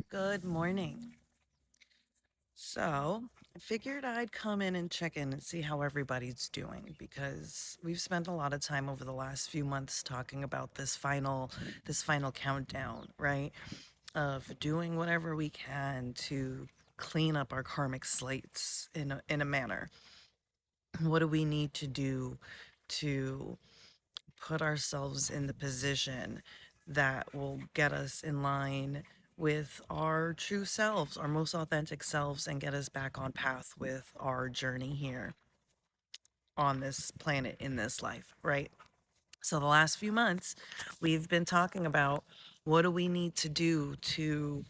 Good morning. So, I figured I'd come in and check in and see how everybody's doing because we've spent a lot of time over the last few months talking about this final countdown, right? Of doing whatever we can to clean up our karmic slates in a manner. What do we need to do to put ourselves in the position that will get us in line with our true selves, our most authentic selves, and get us back on path with our journey here on this planet in this life, right? So, the last few months, we've been talking about what do we need to do to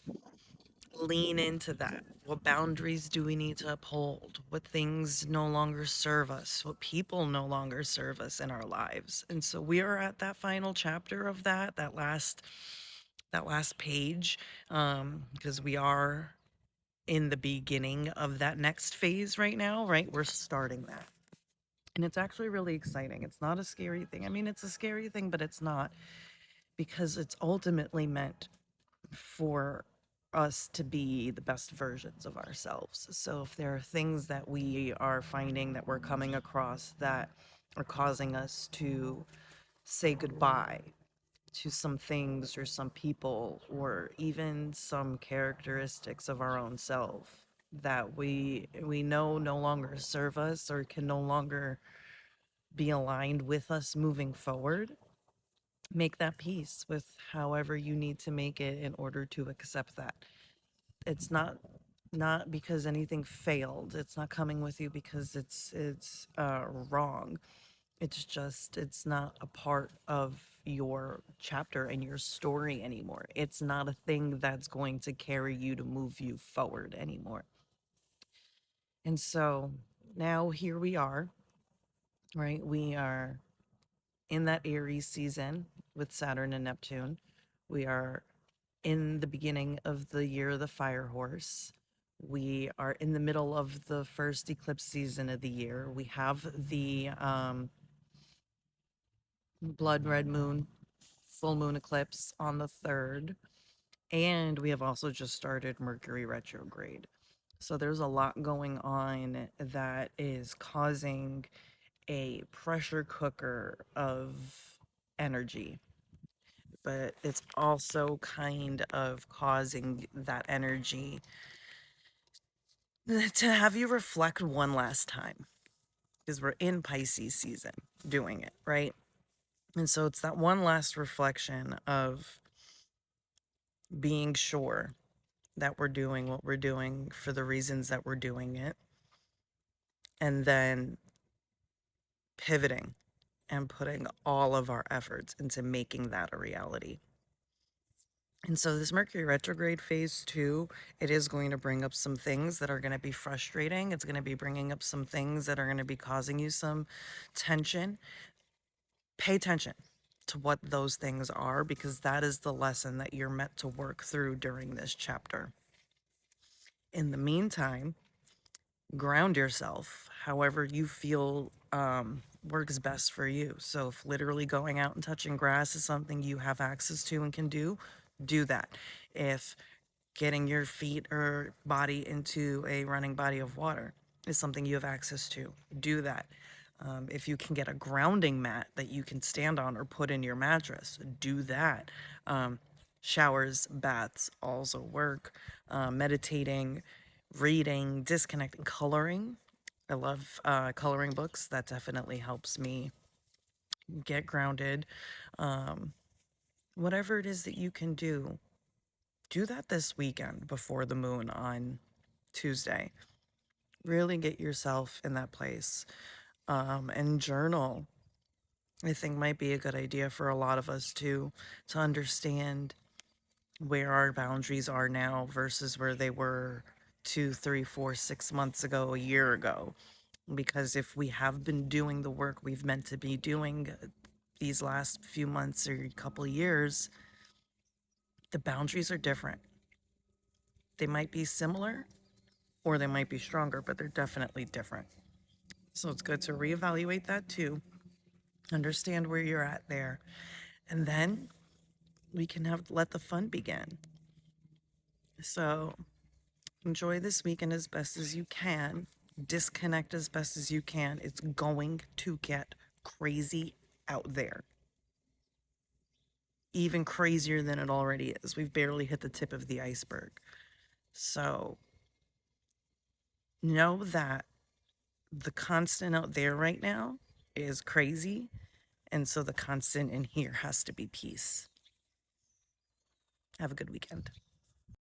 lean into that? What boundaries do we need to uphold? What things no longer serve us? What people no longer serve us in our lives? And so we are at that final chapter of that last page, because we are in the beginning of that next phase right now, right? We're starting that. And it's actually really exciting. It's not a scary thing. I mean, it's a scary thing, but it's not because it's ultimately meant for us to be the best versions of ourselves. So if there are things that we are finding that we're coming across that are causing us to say goodbye to some things or some people or even some characteristics of our own self that we know no longer serve us or can no longer be aligned with us moving forward, make that peace with however you need to make it in order to accept that. It's not because anything failed. It's not coming with you because it's wrong. It's just it's not a part of your chapter and your story anymore. It's not a thing that's going to carry you to move you forward anymore. And so now here we are, right? We are in that Aries season with Saturn and Neptune. We are in the beginning of the year of the fire horse. We are in the middle of the first eclipse season of the year. We have the blood red moon, full moon eclipse on the 3rd. And we have also just started Mercury retrograde. So there's a lot going on that is causing a pressure cooker of energy, but it's also kind of causing that energy to have you reflect one last time because we're in Pisces season doing it, right? And so it's that one last reflection of being sure that we're doing what we're doing for the reasons that we're doing it, and then pivoting and putting all of our efforts into making that a reality. And so this Mercury retrograde phase 2, it is going to bring up some things that are going to be frustrating. It's going to be bringing up some things that are going to be causing you some tension. Pay attention to what those things are because that is the lesson that you're meant to work through during this chapter. In the meantime, ground yourself however you feel works best for you. So if literally going out and touching grass is something you have access to and can do that. If getting your feet or body into a running body of water is something you have access to, do that. If you can get a grounding mat that you can stand on or put in your mattress, do that. Um, Showers, baths also work. Meditating, reading, disconnecting, coloring. I love coloring books. That definitely helps me get grounded. Um, Whatever it is that you can do that this weekend before the moon on Tuesday. Really get yourself in that place. And journal, I think might be a good idea for a lot of us to understand where our boundaries are now versus where they were 2, 3, 4, 6 months ago, a year ago. Because if we have been doing the work we've meant to be doing these last few months or couple of years, the boundaries are different. They might be similar or they might be stronger, but they're definitely different. So it's good to reevaluate that too, understand where you're at there, and then we can have let the fun begin. So enjoy this weekend as best as you can. Disconnect as best as you can. It's going to get crazy out there. Even crazier than it already is. We've barely hit the tip of the iceberg. So know that the constant out there right now is crazy. And so the constant in here has to be peace. Have a good weekend.